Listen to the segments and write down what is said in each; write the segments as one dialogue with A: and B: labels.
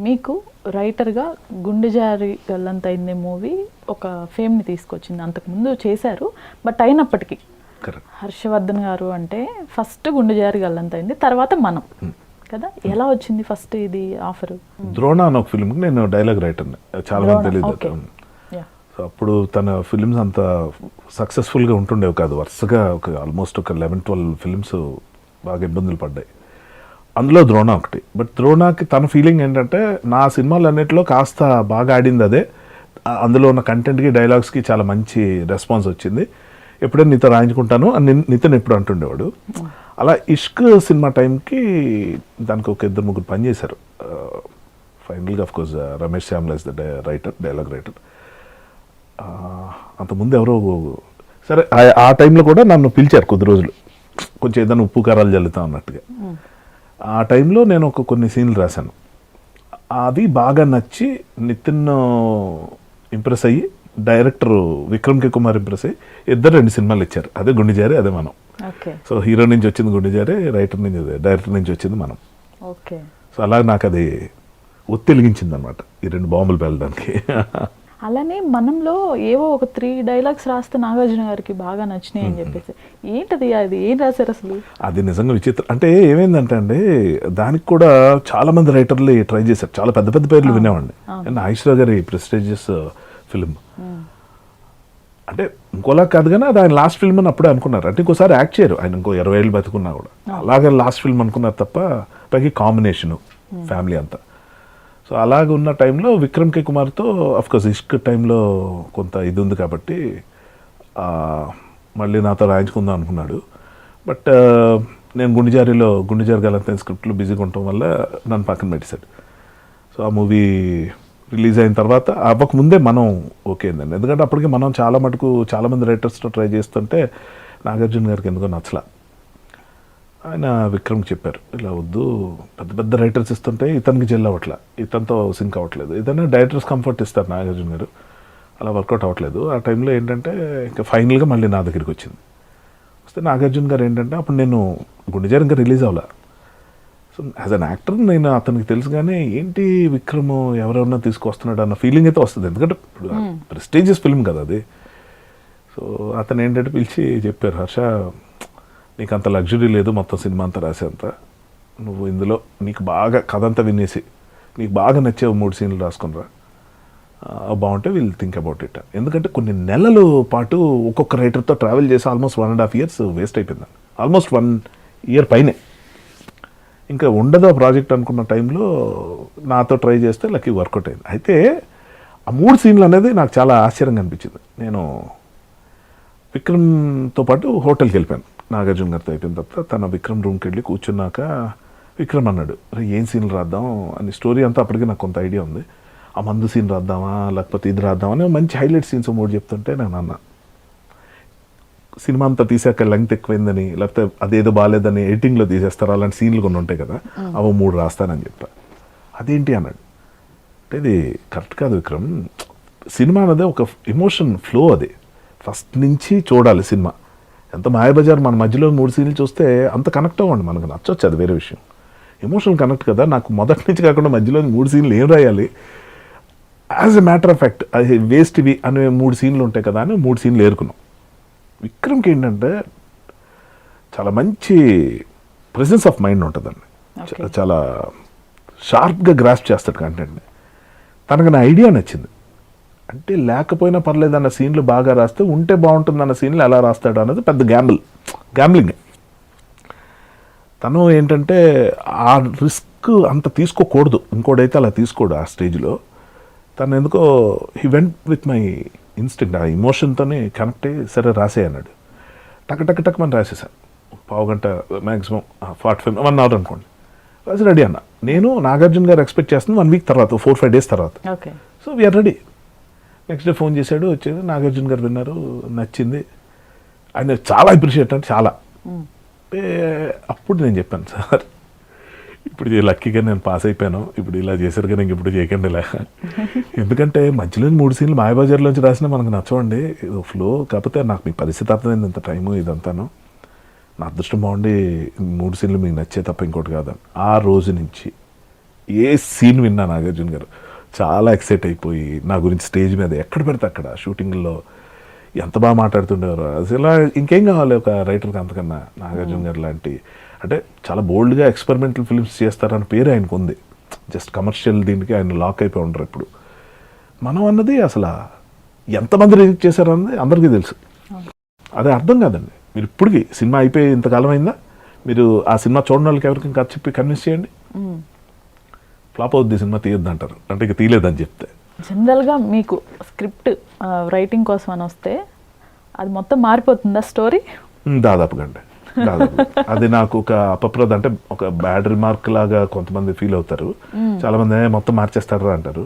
A: మీకు రైటర్గా గుండె జారి గల్లంతైంది మూవీ ఒక ఫేమ్ని తీసుకొచ్చింది. అంతకుముందు చేశారు, బట్ అయినప్పటికీ హర్షవర్ధన్ గారు అంటే ఫస్ట్ గుండె జారి గల్లంతైంది, తర్వాత మనం కదా. ఎలా వచ్చింది ఫస్ట్ ఇది ఆఫర్?
B: ద్రోణ అని ఒక ఫిల్మ్కి నేను డైలాగ్ రైటర్ని, చాలా మంది తెలియదు. సో అప్పుడు తన ఫిల్మ్స్ అంత సక్సెస్ఫుల్గా ఉంటుండేవి కాదు. వరుసగా ఆల్మోస్ట్ ఒక 11-12 ఫిల్మ్స్ బాగా ఇబ్బందులు పడ్డాయి. అందులో ద్రోణ ఒకటి. బట్ ద్రోణకి తన ఫీలింగ్ ఏంటంటే నా సినిమాలు అన్నింటిలో కాస్త బాగా ఆడింది అదే, అందులో ఉన్న కంటెంట్కి డైలాగ్స్కి చాలా మంచి రెస్పాన్స్ వచ్చింది, ఎప్పుడైనా నీతో రాయించుకుంటాను అని నితిన్ ఎప్పుడు అంటుండేవాడు. అలా ఇష్క్ సినిమా టైంకి దానికి ఒక 2-3 పనిచేశారు. ఫైనల్గా of course Ramesh Shyamla is the writer, dialogue writer. అంతకుముందు ఎవరో సరే ఆ టైంలో కూడా నన్ను పిలిచారు కొద్ది రోజులు, కొంచెం ఏదైనా ఉప్పు కారాలు జల్లుతాం అన్నట్టుగా. ఆ టైంలో నేను కొన్ని సీన్లు రాశాను. అది బాగా నచ్చి నితిన్ ఇంప్రెస్ అయ్యి, డైరెక్టర్ విక్రమ్ కే కుమార్ ఇంప్రెస్ అయ్యి, ఇద్దరు 2 సినిమాలు ఇచ్చారు. అదే గుండెజారి, అదే మనం. సో హీరో నుంచి వచ్చింది గుండెజారి, డైరెక్టర్ నుంచి వచ్చింది మనం. సో అలా నాకు అది ఒత్తిలిగించింది అనమాట, ఈ 2 బాంబులు పేలడానికి.
A: అలానే మనంలో ఏవో ఒక 3 డైలాగ్స్ రాస్తే నాగార్జున గారికి బాగా నచ్చినాయి అని చెప్పేసి, ఏంటది అది, ఏం రాశారు అసలు? అది
B: నిజంగా విచిత్రం. అంటే ఏమైందంటే అండి, దానికి కూడా చాలా మంది రైటర్లు ట్రై చేశారు, చాలా పెద్ద పెద్ద పేర్లు వినేవాడిని. నాగేశ్వరరావు గారి ప్రెస్టీజియస్ ఫిల్మ్, అంటే ఇంకోలా కాదు కానీ అది ఆయన లాస్ట్ ఫిల్మ్ అని అప్పుడే అనుకున్నారు. అంటే ఇంకోసారి యాక్ట్ చేయరు ఆయన, ఇంకో 20 ఏళ్ళు బతుకున్నా కూడా అలాగే లాస్ట్ ఫిల్మ్ అనుకున్నారు తప్ప, పైకి కాంబినేషను ఫ్యామిలీ అంతా. సో అలాగ ఉన్న టైంలో విక్రమ్ కే కుమార్తో అఫ్కోర్స్ ఇష్క్ టైంలో కొంత ఇది ఉంది కాబట్టి మళ్ళీ నాతో రాయించుకుందాం అనుకున్నాడు. బట్ నేను గుండెజారి గల్లంతైంది స్క్రిప్ట్లో బిజీగా ఉండటం వల్ల నన్ను పక్కన పెట్టేశాడు. సో ఆ మూవీ రిలీజ్ అయిన తర్వాత అవ్వకముందే మనం ఓకే అయిందండి. ఎందుకంటే అప్పటికి మనం చాలా మంది రైటర్స్తో ట్రై చేస్తుంటే నాగార్జున గారికి ఎందుకో నచ్చలా. ఆయన విక్రమ్కి చెప్పారు, ఇలా వద్దు, పెద్ద పెద్ద రైటర్స్ ఇస్తుంటే ఇతనికి జెల్ అవ్వట్లే, ఇతనితో సింక్ అవ్వట్లేదు, ఏదైనా డైరెక్టర్స్ కంఫర్ట్ ఇస్తారు నాగార్జున గారు, అలా వర్కౌట్ అవ్వట్లేదు. ఆ టైంలో ఏంటంటే ఇంకా ఫైనల్గా మళ్ళీ నా దగ్గరికి వచ్చింది. వస్తే నాగార్జున గారు ఏంటంటే, అప్పుడు నేను గుండెజారి ఇంకా రిలీజ్ అవ్వాల. సో యాజ్ అన్ యాక్టర్ నేను అతనికి తెలుసు, కానీ ఏంటి విక్రమ్ ఎవరెవరన్నా తీసుకొస్తున్నాడు అన్న ఫీలింగ్ అయితే వస్తుంది, ఎందుకంటే ఇప్పుడు ప్రెస్టీజియస్ ఫిల్మ్ కదా అది. సో అతను ఏంటంటే పిలిచి చెప్పారు, హర్ష నీకు అంత లగ్జరీ లేదు మొత్తం సినిమా అంతా రాసేంత, నువ్వు ఇందులో నీకు బాగా కథ అంతా వినేసి నీకు బాగా నచ్చే 3 సీన్లు రాసుకునిరా, బాగుంటే విల్ థింక్ అబౌట్ ఇట్. ఎందుకంటే కొన్ని నెలల పాటు ఒక్కొక్క రైటర్తో ట్రావెల్ చేసి ఆల్మోస్ట్ 1.5 years వేస్ట్ అయిపోయింది, ఆల్మోస్ట్ 1 year పైనే. ఇంకా ఉండదు ఆ ప్రాజెక్ట్ అనుకున్న టైంలో నాతో ట్రై చేస్తే లక్కీ వర్కౌట్ అయింది. అయితే ఆ 3 సీన్లు అనేది నాకు చాలా ఆశ్చర్యంగా అనిపించింది. నేను విక్రమ్తో పాటు హోటల్కి వెళ్ళిపోయాను, నాగార్జున గారితో అయిపోయిన తర్వాత తన విక్రమ్ రూమ్కి వెళ్ళి కూర్చున్నాక విక్రమ్ అన్నాడు, ఏం సీన్లు రాద్దాం అని. స్టోరీ అంతా అప్పటికి నాకు కొంత ఐడియా ఉంది, ఆ మందు సీన్ రాద్దామా లేకపోతే ఇది రాద్దామా అని మంచి హైలైట్ సీన్స్ 3 చెప్తుంటే నేను అన్నా, సినిమా అంతా తీసాక లెంగ్త్ ఎక్కువైందని లేకపోతే అదేదో బాగాలేదని ఎడిటింగ్లో తీసేస్తారు, అలాంటి సీన్లు కొన్ని ఉంటాయి కదా, అవి 3 రాస్తానని చెప్పా. అదేంటి అన్నాడు. అంటే ఇది కరెక్ట్ కాదు విక్రమ్, సినిమా అనేది ఒక ఎమోషన్ ఫ్లో, అది ఫస్ట్ నుంచి చూడాలి సినిమా. ఎంత మాయాబజార్ మన మధ్యలో 3 సీన్లు చూస్తే అంత కనెక్ట్ అవ్వండి, మనకు నచ్చొచ్చు, అది వేరే విషయం. ఎమోషనల్ కనెక్ట్ కదా, నాకు మొదటి నుంచి కాకుండా మధ్యలో 3 సీన్లు ఏం రాయాలి, as a matter of fact అది వేస్ట్ ఇవి అనే 3 సీన్లు ఉంటాయి కదా అని 3 సీన్లు ఏరుకున్నాం. విక్రమ్కి ఏంటంటే చాలా మంచి ప్రెసెన్స్ ఆఫ్ మైండ్ ఉంటుందండి, చాలా షార్ప్గా గ్రాస్ప్ చేస్తాడు కంటెంట్ని. తనకు నా ఐడియా నచ్చింది, అంటే లేకపోయినా పర్లేదు అన్న సీన్లు బాగా రాస్తే, ఉంటే బాగుంటుంది అన్న సీన్లు ఎలా రాస్తాడు అన్నది పెద్ద గ్యాంబ్లింగ్. తను ఏంటంటే ఆ రిస్క్ అంత తీసుకోకూడదు, ఇంకోడైతే అలా తీసుకోడు ఆ స్టేజ్లో. తను ఎందుకో he went with my instinct, ఆ ఇమోషన్తోనే కనెక్ట్ అయ్యి సరే రాసే అన్నాడు. టక్ మనం రాసేసాను, 1/2 గంట మ్యాక్సిమం 1 hour అనుకోండి, రాసి రెడీ అన్న. నేను నాగార్జున గారు ఎక్స్పెక్ట్ చేస్తుంది 1 week తర్వాత, 4-5 days తర్వాత. So we're ready. Next day phone చేశాడు, వచ్చేది నాగార్జున గారు విన్నారు, నచ్చింది, ఆయన చాలా అప్రిషియేట్ అంటే చాలా. అంటే అప్పుడు నేను చెప్పాను, సార్ ఇప్పుడు లక్కీగా నేను పాస్ అయిపోయాను, ఇప్పుడు ఇలా చేశారు కానీ ఇంకెప్పుడు చేయకండి ఇలా. ఎందుకంటే మధ్యలో 3 సీన్లు మాయాబజార్లోంచి రాసినా మనకు నచ్చవండి, ఫ్లో. కాకపోతే నాకు మీ పరిస్థితి అర్థమైంది, ఇంత టైము ఇదంతాను, నా అదృష్టం బాగుండి 3 సీన్లు మీకు నచ్చే తప్ప ఇంకోటి కాదని. ఆ రోజు నుంచి ఏ సీన్ విన్నా నాగార్జున గారు చాలా ఎక్సైట్ అయిపోయి నా గురించి స్టేజ్ మీద ఎక్కడ పెడితే అక్కడ షూటింగ్లో ఎంత బాగా మాట్లాడుతుండేవారు. అసలు ఇంకేం కావాలి ఒక రైటర్కి అంతకన్నా. నాగార్జున గారు లాంటి అంటే చాలా బోల్డ్గా ఎక్స్పెరిమెంటల్ ఫిల్మ్స్ చేస్తారన్న పేరు ఆయనకు ఉంది. జస్ట్ కమర్షియల్ దీనికి ఆయన లాక్ అయిపోయి ఉండరు ఇప్పుడు. మనం అన్నది అసలు ఎంతమంది రిజెక్ట్ చేశారన్నది అందరికీ తెలుసు. అదే అర్థం కాదండి. మీరు ఇప్పటికి సినిమా అయిపోయి ఇంతకాలం అయిందా, మీరు ఆ సినిమా చూడని వాళ్ళకి ఎవరికి ఇంకా చెప్పి కన్విన్స్ చేయండి. ఫ్లాప్ అవుద్ది సినిమా తీయొద్దు అంటారు, అంటే ఇక తీయలేదని చెప్తే.
A: జనరల్గా మీకు స్క్రిప్ట్ రైటింగ్ కోసం అని వస్తే అది మొత్తం మారిపోతుందా స్టోరీ?
B: దాదాపుగా అండి, దాదాపు. అది నాకు ఒక అపప్రద అంటే ఒక బ్యాడ్ రిమార్క్ లాగా కొంతమంది ఫీల్ అవుతారు. చాలా మంది మొత్తం మార్చేస్తారా అంటారు.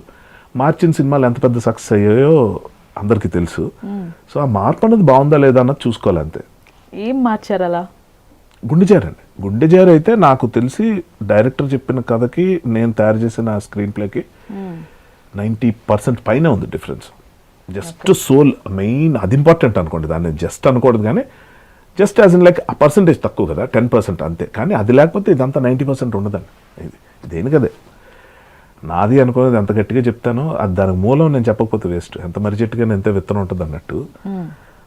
B: మార్చిన సినిమాలు ఎంత పెద్ద సక్సెస్ అయ్యాయో అందరికీ తెలుసు. సో ఆ మార్పు అనేది బాగుందా లేదా అన్నది చూసుకోవాలి అంతే.
A: ఏం మార్చారు అలా?
B: గుండెజారు అండి. గుండెజారు అయితే నాకు తెలిసి డైరెక్టర్ చెప్పిన కథకి నేను తయారు చేసిన స్క్రీన్ ప్లేకి 90% పైన ఉంది డిఫరెన్స్. జస్ట్ సోల్ మెయిన్ అది ఇంపార్టెంట్ అనుకోండి, దాన్ని జస్ట్ అనకూడదు. కానీ జస్ట్ యాజ్ ఇన్ లైక్ ఆ పర్సంటేజ్ తక్కువ కదా, 10% అంతే. కానీ అది లేకపోతే ఇదంతా 90% ఉండదండి. ఇది దేనికదే నాది అనుకునేది ఎంత గట్టిగా చెప్తానో అది దానికి మూలం నేను చెప్పకపోతే వేస్ట్. ఎంత మరి చెట్టుగా ఎంత విత్తనం ఉంటుంది అన్నట్టు.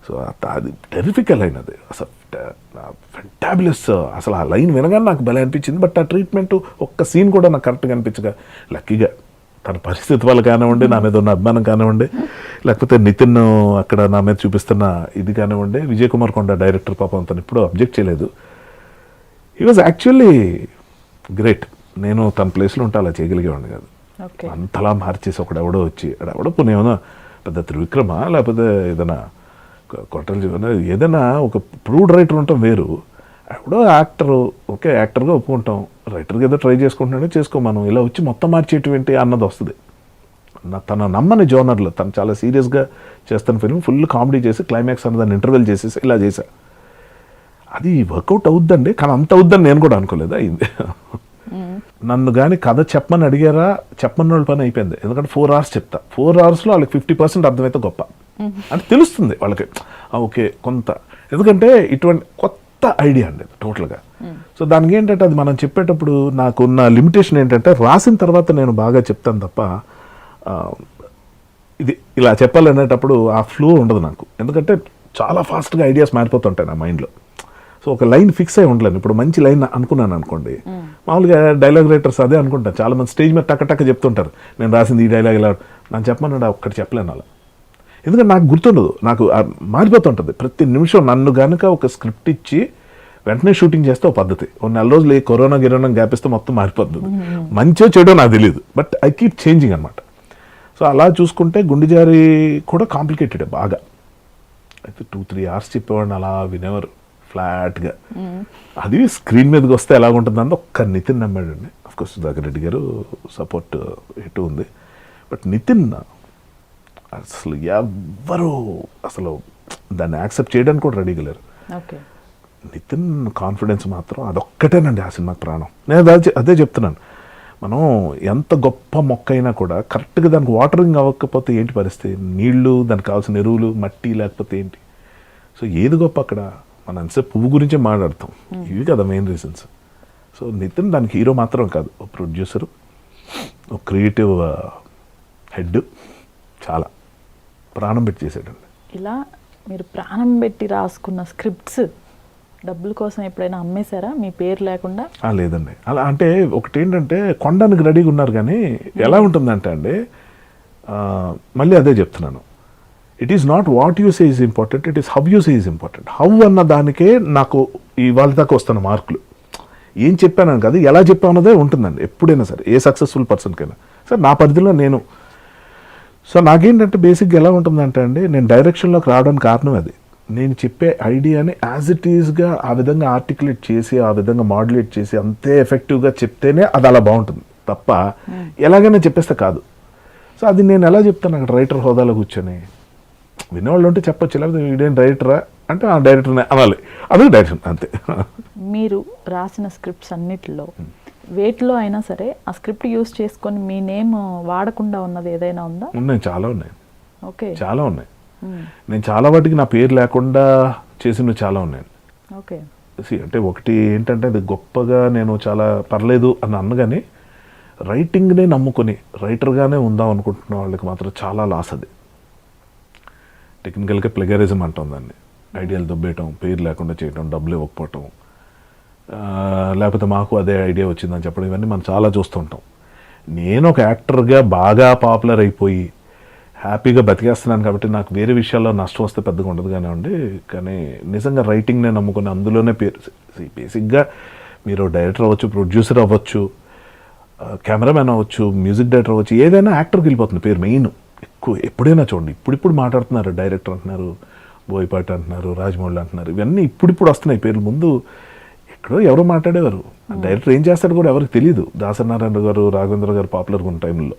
B: సో అది టెరిఫిక్ లైన్, అది అసలు ఫెంటాబులస్. అసలు ఆ లైన్ వినగానే నాకు భలే అనిపించింది. బట్ ఆ ట్రీట్మెంట్ ఒక్క సీన్ కూడా నాకు కరెక్ట్గా అనిపించగా, లక్కీగా తన పరిస్థితి వల్ల కానివ్వండి, నా మీద ఉన్న అభిమానం కానివ్వండి, లేకపోతే నితిన్ అక్కడ నా మీద చూపిస్తున్న ఇది కానివ్వండి, విజయ్ కుమార్ కొండ డైరెక్టర్ పాపం తను ఇప్పుడు అబ్జెక్ట్ చేయలేదు. He was actually great. నేను తన ప్లేస్లో ఉంటే అలా చేయగలిగేవాడిని కాదు. అంతలా మార్చేసి ఒకడెవడో వచ్చి ఎవడో పుణ్యమో పెద్ద త్రివిక్రమ లేకపోతే ఏదైనా కొట్టలు జీవన ఏదైనా ఒక ప్రూడ్ రైటర్ ఉండటం వేరు. ఎవడో యాక్టరు, ఓకే యాక్టర్గా ఒప్పుకుంటాం, రైటర్గా ఏదో ట్రై చేసుకుంటున్నాడో చేసుకో, మనం ఇలా వచ్చి మొత్తం మార్చేటువంటి అన్నది వస్తుంది. తన నమ్మని జోనర్లో తను చాలా సీరియస్గా చేస్తున్న ఫిల్మ్ ఫుల్ కామెడీ చేసి క్లైమాక్స్ అన్నదాన్ని ఇంటర్వెల్ చేసేసి ఇలా చేశా. అది వర్కౌట్ అవుద్దండి, కానీ అంత అవుద్దని నేను కూడా అనుకోలేదు. అయింది. నన్ను కానీ కథ చెప్పమని అడిగారా, చెప్పమన్న వాళ్ళ పని అయిపోయింది. ఎందుకంటే 4 hours చెప్తా. 4 hoursలో వాళ్ళకి 50% అర్థమైతే గొప్ప అంటే తెలుస్తుంది వాళ్ళకి. ఓకే కొంత, ఎందుకంటే ఇటువంటి కొత్త ఐడియా అండి టోటల్గా. సో దానికి ఏంటంటే అది మనం చెప్పేటప్పుడు నాకున్న లిమిటేషన్ ఏంటంటే రాసిన తర్వాత నేను బాగా చెప్తాను తప్ప ఇది ఇలా చెప్పాలనేటప్పుడు ఆ ఫ్లో ఉండదు నాకు. ఎందుకంటే చాలా ఫాస్ట్గా ఐడియాస్ మారిపోతుంటాయి నా మైండ్లో. సో ఒక లైన్ ఫిక్స్ అయి ఉండలేను. ఇప్పుడు మంచి లైన్ అనుకున్నాను అనుకోండి, మామూలుగా డైలాగ్ రైటర్స్ అదే అనుకుంటారు. చాలా మంది స్టేజ్ మీద టక్క చెప్తుంటారు, నేను రాసింది ఈ డైలాగ్ ఇలా, నన్ను చెప్పమన్నాడు ఒక్కటి చెప్పలేను అలా. ఎందుకంటే నాకు గుర్తుండదు, నాకు మారిపోతుంటుంది ప్రతి నిమిషం. నన్ను కనుక ఒక స్క్రిప్ట్ ఇచ్చి వెంటనే షూటింగ్ చేస్తే ఒక పద్ధతి, ఒక 4 రోజులు కరోనా గ్యాప్ ఇస్తే మొత్తం మారిపోతుంది. మంచో చెడో నాకు తెలియదు, బట్ ఐ కీప్ చేంజింగ్ అనమాట. సో అలా చూసుకుంటే గుండెజారి కూడా కాంప్లికేటెడ్ బాగా. అయితే 2-3 hours చెప్పేవాడిని, అలా వినేవారు ఫ్లాట్గా. అది స్క్రీన్ మీదకి వస్తే ఎలా ఉంటుందంటే ఒక్క నితిన్ నమ్మాడండి. అఫ్కోర్స్ సుధాకర్ రెడ్డి గారు సపోర్ట్ ఎటు ఉంది, బట్ నితిన్ అసలు ఎవ్వరు అసలు దాన్ని యాక్సెప్ట్ చేయడానికి కూడా రెడీగా లేరు. నితిన్ కాన్ఫిడెన్స్ మాత్రం అదొక్కటేనండి ఆ సినిమాకి ప్రాణం. నేను అదే చెప్తున్నాను, మనం ఎంత గొప్ప మొక్క అయినా కూడా కరెక్ట్గా దానికి వాటరింగ్ అవ్వకపోతే ఏంటి పరిస్థితి, నీళ్లు, దానికి కావాల్సిన ఎరువులు, మట్టి లేకపోతే ఏంటి. సో ఏది గొప్ప అక్కడ, మనం ఎంతసేపు పువ్వు గురించే మాట్లాడతాం, ఇవి కదా మెయిన్ రీజన్స్. సో నితిన్ దానికి హీరో మాత్రం కాదు, ఒక ప్రొడ్యూసరు, ఒక క్రియేటివ్ హెడ్, చాలా ప్రాణం పెట్టి చేసాడండి.
A: ఇలా మీరు ప్రాణం పెట్టి రాసుకున్న స్క్రిప్ట్స్ డబ్బుల కోసం ఎప్పుడైనా అమ్మేశారా మీ పేరు లేకుండా?
B: లేదండి. అలా అంటే ఒకటి ఏంటంటే కొనడానికి రెడీగా ఉన్నారు, కానీ ఎలా ఉంటుందంటే అండి, మళ్ళీ అదే చెప్తున్నాను, it is not what you say is important, it is how you say is important. How అన్న దానికే నాకు ఇవాళ దాకా వస్తున్న మార్కులు. ఏం చెప్పాను కాదు, ఎలా చెప్పానదే ఉంటుందండి ఎప్పుడైనా సరే, ఏ సక్సెస్ఫుల్ పర్సన్కైనా సరే. నా పరిధిలో నేను, సో నాకేంటంటే బేసిక్గా ఎలా ఉంటుందంటే అండి, నేను డైరెక్షన్లోకి రావడానికి కారణం అది. నేను చెప్పే ఐడియాని యాజ్ ఇట్ ఈస్గా ఆ విధంగా ఆర్టికులేట్ చేసి, ఆ విధంగా మాడ్యులేట్ చేసి అంతే ఎఫెక్టివ్గా చెప్తేనే అది అలా బాగుంటుంది తప్ప ఎలాగైనా చెప్పేస్తే కాదు. సో అది నేను ఎలా చెప్తాను అక్కడ రైటర్ హోదాలో కూర్చొని. వినేవాళ్ళు ఉంటే చెప్పొచ్చు, లేకపోతే వీడేం డైరెక్టరా అంటే ఆ డైరెక్టర్నే అనాలి, అదే డైరెక్షన్ అంతే.
A: మీరు రాసిన స్క్రిప్ట్స్ అన్నిటిలో వేటిలో అయినా సరే ఆ స్క్రిప్ట్ యూజ్ చేసుకొని మీ నేమ్ వాడకుండా ఉన్నది ఏదైనా ఉందా?
B: ఉన్నాయి, చాలా ఉన్నాయి.
A: ఓకే,
B: చాలా ఉన్నాయి. నేను చాలా వాటికి నా పేరు లేకుండా చేసినవి చాలా ఉన్నాయి.
A: ఓకే,
B: అంటే ఒకటి ఏంటంటే అది గొప్పగా నేను చాలా పర్లేదు అని అన్నగాని రైటింగ్నే నమ్ముకొని రైటర్గానే ఉందాం అనుకుంటున్న వాళ్ళకి మాత్రం చాలా లాస్ అది. టెక్నికల్గా ప్లెగరిజం అంటాం దాన్ని. ఐడియాలు దొబ్బేయటం, పేరు లేకుండా చేయటం, డబ్బులు ఇవ్వకపోవటం, లేకపోతే మాకు అదే ఐడియా వచ్చిందని చెప్పడం, ఇవన్నీ మనం చాలా చూస్తుంటాం. నేను ఒక యాక్టర్గా బాగా పాపులర్ అయిపోయి హ్యాపీగా బతికేస్తున్నాను కాబట్టి నాకు వేరే విషయాల్లో నష్టం వస్తే పెద్దగా ఉండదు కానివ్వండి. కానీ నిజంగా రైటింగ్నే నమ్ముకొని అందులోనే పేరు, బేసిక్గా మీరు డైరెక్టర్ అవ్వచ్చు, ప్రొడ్యూసర్ అవ్వచ్చు, కెమెరామెన్ అవ్వచ్చు, మ్యూజిక్ డైరెక్టర్ అవ్వచ్చు, ఏదైనా యాక్టర్కి వెళ్ళిపోతుంది పేరు. మెయిన్ ఎక్కువ ఎప్పుడైనా చూడండి, ఇప్పుడు మాట్లాడుతున్నారు, డైరెక్టర్ అంటున్నారు, బోయపాటి అంటున్నారు, రాజమౌళి అంటున్నారు, ఇవన్నీ ఇప్పుడు వస్తున్నాయి పేర్లు. ముందు ఎక్కడో ఎవరో మాట్లాడేవారు. డైరెక్టర్ ఏం చేస్తాడు కూడా ఎవరికి తెలియదు. దాసనారాయణ గారు, రాఘవేంద్ర గారు పాపులర్గా ఉన్న టైంలో.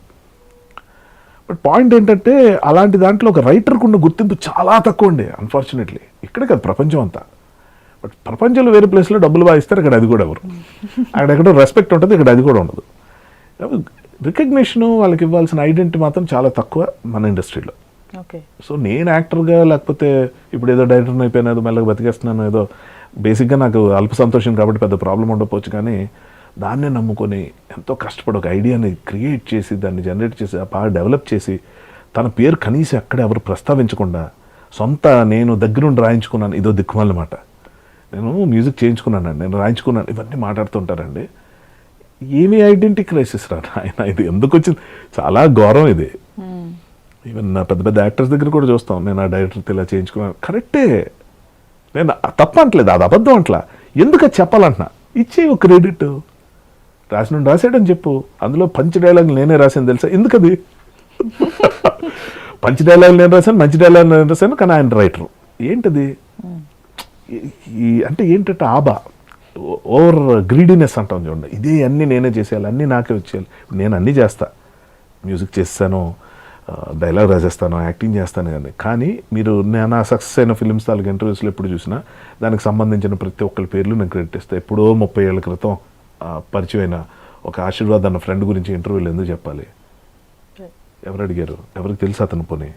B: బట్ పాయింట్ ఏంటంటే అలాంటి దాంట్లో ఒక రైటర్కు ఉన్న గుర్తింపు చాలా తక్కువ అండి, అన్ఫార్చునేట్లీ. ఇక్కడే కాదు, ప్రపంచం అంతా. బట్ ప్రపంచంలో వేరే ప్లేస్లో డబ్బులు బాగా ఇస్తారు, ఇక్కడ అది కూడా ఎవరు. అక్కడెక్కడో రెస్పెక్ట్ ఉంటుంది, ఇక్కడ అది కూడా ఉండదు. రికగ్నిషన్, వాళ్ళకి ఇవ్వాల్సిన ఐడెంటిటీ మాత్రం చాలా తక్కువ మన ఇండస్ట్రీలో. సో నేను యాక్టర్గా, లేకపోతే ఇప్పుడు ఏదో డైరెక్టర్ అయిపోయినా, ఏదో మెల్లగా బతికేస్తున్నాను, ఏదో బేసిక్గా నాకు అల్ప సంతోషం కాబట్టి పెద్ద ప్రాబ్లం ఉండకపోవచ్చు. కానీ దాన్నే నమ్ముకొని ఎంతో కష్టపడి ఒక ఐడియాని క్రియేట్ చేసి, దాన్ని జనరేట్ చేసి, బాగా డెవలప్ చేసి, తన పేరు కనీసం అక్కడ ఎవరు ప్రస్తావించకుండా సొంత నేను దగ్గరుండి రాయించుకున్నాను. ఇదో దిక్కుమాలన్నమాట. నేను మ్యూజిక్ చేయించుకున్నానండి, నేను రాయించుకున్నాను, ఇవన్నీ మాట్లాడుతుంటారండి. ఏమీ ఐడెంటిటీ క్రైసిస్ రా ఆయన, ఇది ఎందుకు వచ్చింది? చాలా ఘోరం ఇది. ఈవెన్ నా పెద్ద పెద్ద యాక్టర్స్ దగ్గర కూడా చూస్తాం, నేను ఆ డైరెక్టర్తో ఇలా చేయించుకున్నాను. కరెక్టే, నేను తప్ప అంటలేదు, అది అబద్ధం అంటలా. ఎందుకు అది చెప్పాలంటున్నా? ఇచ్చే ఒక క్రెడిట్, రాసాడని చెప్పు. అందులో పంచ్ డైలాగ్ నేనే రాశాను తెలుసా? ఎందుకది? పంచ్ డైలాగ్ నేను రాశాను, మంచి డైలాగ్ నేను రాశాను, కానీ ఆయన రైటరు. ఏంటది? అంటే ఏంటంటే ఆబా, ఓవర్ గ్రీడీనెస్ అంటాం చూడండి. ఇదే అన్నీ నేనే చేసేయాలి, అన్నీ నాకే వచ్చేయాలి. నేను అన్నీ చేస్తా, మ్యూజిక్ చేస్తాను, డైలాగ్ రాసేస్తాను, యాక్టింగ్ చేస్తాను. కానీ మీరు నేను సక్సెస్ అయిన ఫిల్మ్స్ తాలూకు ఇంటర్వ్యూస్లో ఎప్పుడు చూసినా దానికి సంబంధించిన ప్రతి ఒక్కరి పేర్లు నేను క్రెడిట్ ఇస్తాను. ఎప్పుడో 30 ఏళ్ల క్రితం పరిచయం అయిన ఒక ఆశీర్వాద్ అన్న ఫ్రెండ్ గురించి ఇంటర్వ్యూలు ఎందుకు చెప్పాలి? ఎవరు అడిగారు? ఎవరికి తెలుసు అతను? పోనీ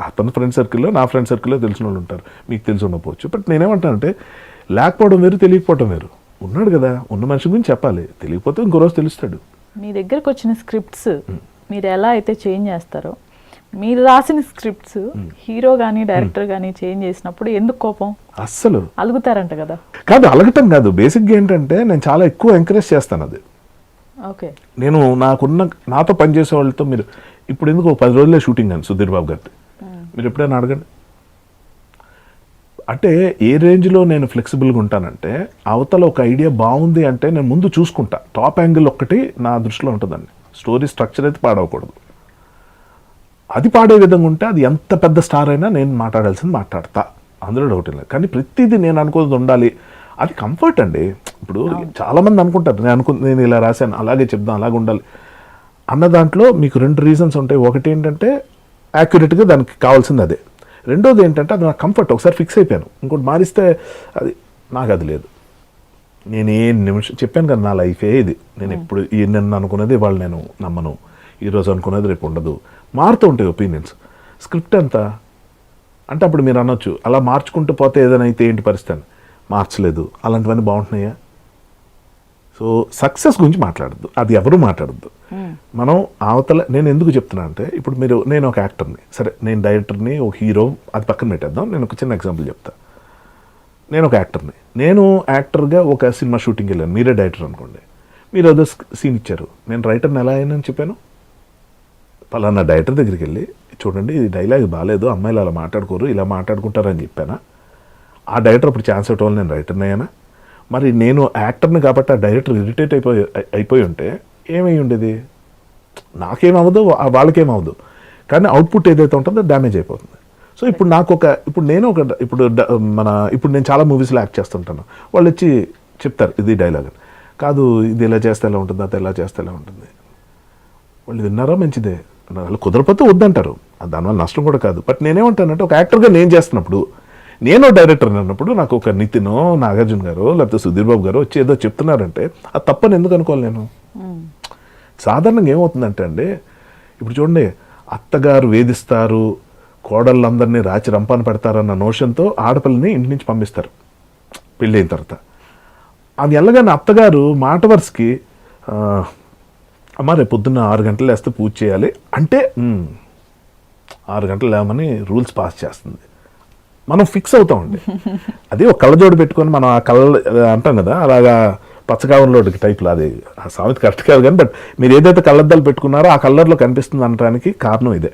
B: అతని ఫ్రెండ్ సర్కిల్లో, నా ఫ్రెండ్ సర్కిల్లో తెలిసిన వాళ్ళు ఉంటారు, మీకు తెలిసి ఉండకపోవచ్చు. బట్ నేనేమంటానంటే, లేకపోవడం వేరు, తెలియకపోవడం వేరు. ఉన్నాడు కదా, ఉన్న మనిషి గురించి చెప్పాలి. తెలియకపోతే ఇంకో రోజు తెలుస్తాడు.
A: మీ దగ్గరకు వచ్చిన స్క్రిప్ట్స్ మీరు ఎలా అయితే చేంజ్ చేస్తారో, మీరు రాసిన స్క్రిప్ట్స్ హీరో కానీ డైరెక్టర్ కానీ చేంజ్ చేసినప్పుడు ఎందుకు కోపం?
B: అస్సలు అలుగుతారంట
A: కదా?
B: కాదు, అలగటం కాదు. బేసిక్గా ఏంటంటే నేను చాలా ఎక్కువ ఎంకరేజ్ చేస్తాను అది.
A: ఓకే, నేను
B: నాతో పనిచేసే వాళ్ళతో, మీరు ఇప్పుడు ఎందుకు 10 రోజులే షూటింగ్ అని సుధీర్ బాబు గారి, మీరు ఎప్పుడైనా అడగండి. అంటే ఏ రేంజ్లో నేను ఫ్లెక్సిబుల్గా ఉంటానంటే, అవతల ఒక ఐడియా బాగుంది అంటే నేను ముందు చూసుకుంటా. టాప్ యాంగిల్ ఒక్కటి నా దృష్టిలో ఉంటుందండి. స్టోరీ స్ట్రక్చర్ అయితే పాడవకూడదు. అది పాడే విధంగా ఉంటే అది ఎంత పెద్ద స్టార్ అయినా నేను మాట్లాడాల్సింది మాట్లాడతా, అందులో డౌట్ లేదు. కానీ ప్రతిదీ నేను అనుకున్నది ఉండాలి, అది కంఫర్ట్ అండి. ఇప్పుడు చాలామంది అనుకుంటారు, నేను ఇలా రాశాను, అలాగే చెప్దాం, అలాగే ఉండాలి అన్న దాంట్లో మీకు 2 రీజన్స్ ఉంటాయి. ఒకటి ఏంటంటే యాక్యురేట్గా దానికి కావాల్సింది అదే. రెండోది ఏంటంటే అది నాకు కంఫర్ట్, ఒకసారి ఫిక్స్ అయిపోయాను. ఇంకోటి మారిస్తే అది నాకు అది లేదు. నేను ఏ నిమిషం చెప్పాను కదా, నా లైఫే ఇది. నేను ఎప్పుడు నిన్న అనుకున్నది వాళ్ళు నేను నమ్మను, ఈరోజు అనుకున్నది రేపు ఉండదు, మారుతూ ఉంటాయి ఒపీనియన్స్. స్క్రిప్ట్ ఎంత అంటే అప్పుడు మీరు అనొచ్చు, అలా మార్చుకుంటూ పోతే ఏదైనా అయితే ఏంటి పరిస్థితి? మార్చలేదు, అలాంటివన్నీ బాగుంటున్నాయా? సో సక్సెస్ గురించి మాట్లాడద్దు, అది ఎవరు మాట్లాడద్దు. మనం అవతల, నేను ఎందుకు చెప్తున్నా అంటే, ఇప్పుడు నేను ఒక యాక్టర్ని, సరే నేను డైరెక్టర్ని, ఒక హీరో, అది పక్కన పెట్టేద్దాం. నేను ఒక చిన్న ఎగ్జాంపుల్ చెప్తా. నేను ఒక యాక్టర్ని, నేను యాక్టర్గా ఒక సినిమా షూటింగ్కి వెళ్ళాను, మీరే డైరెక్టర్ అనుకోండి. మీరు ఏదో సీన్ ఇచ్చారు, నేను రైటర్ని ఎలా అయినా చెప్పాను, పలానా డైరెక్టర్ దగ్గరికి వెళ్ళి, చూడండి ఇది డైలాగ్ బాగాలేదు, అమ్మాయిలు అలా మాట్లాడుకోరు, ఇలా మాట్లాడుకుంటారని చెప్పానా? ఆ డైరెక్టర్ ఇప్పుడు ఛాన్స్ ఇవ్వటం వల్ల నేను రైటర్ని అయ్యానా? మరి నేను యాక్టర్ని కాబట్టి ఆ డైరెక్టర్ ఇరిటేట్ అయిపోయి ఉంటే ఏమై ఉండేది? నాకేమవ్వదు, వాళ్ళకేమవ్వదు, కానీ అవుట్పుట్ ఏదైతే ఉంటుందో డ్యామేజ్ అయిపోతుంది. సో ఇప్పుడు ఇప్పుడు నేను చాలా మూవీస్లో యాక్ట్ చేస్తుంటాను. వాళ్ళు వచ్చి చెప్తారు ఇది డైలాగ్ అని, కాదు ఇది ఇలా చేస్తే ఎలా ఉంటుంది, అది ఎలా చేస్తే ఎలా ఉంటుంది. వాళ్ళు విన్నారా? మంచిదే. వాళ్ళు కుదరపోతే వద్దంటారు, దానివల్ల నష్టం కూడా కాదు. బట్ నేనేమంటానంటే, ఒక యాక్టర్గా నేను చేస్తున్నప్పుడు, నేను డైరెక్టర్ అన్నప్పుడు నాకు ఒక నితినో, నాగార్జున గారు, లేకపోతే సుధీర్ బాబు గారు వచ్చి ఏదో చెప్తున్నారంటే అది తప్పని ఎందుకు అనుకోవాలి నేను? సాధారణంగా ఏమవుతుందంటే అండి, ఇప్పుడు చూడండి, అత్తగారు వేధిస్తారు, కోడళ్ళందరినీ రాచి రంపాన పెడతారన్న నోషన్తో ఆడపిల్లని ఇంటి నుంచి పంపిస్తారు పెళ్ళి అయిన తర్వాత. అది ఎలాగని అత్తగారు మాట వరుసకి అమ్మ రేపు పొద్దున్న 6 గంటలు లేస్తే పూజ చేయాలి అంటే 6 గంటలు లేవమని రూల్స్ పాస్ చేస్తుంది. మనం ఫిక్స్ అవుతామండి. అది ఒక కళ్ళజోడు పెట్టుకొని మనం ఆ కళ్ళ అంటాం కదా, అలాగా పచ్చకావంలోకి టైప్లో, అది ఆ సామెత కరెక్ట్ కాదు కానీ, బట్ మీరు ఏదైతే కళ్ళద్దాలు పెట్టుకున్నారో ఆ కలర్లో కనిపిస్తుంది అనడానికి కారణం ఇదే.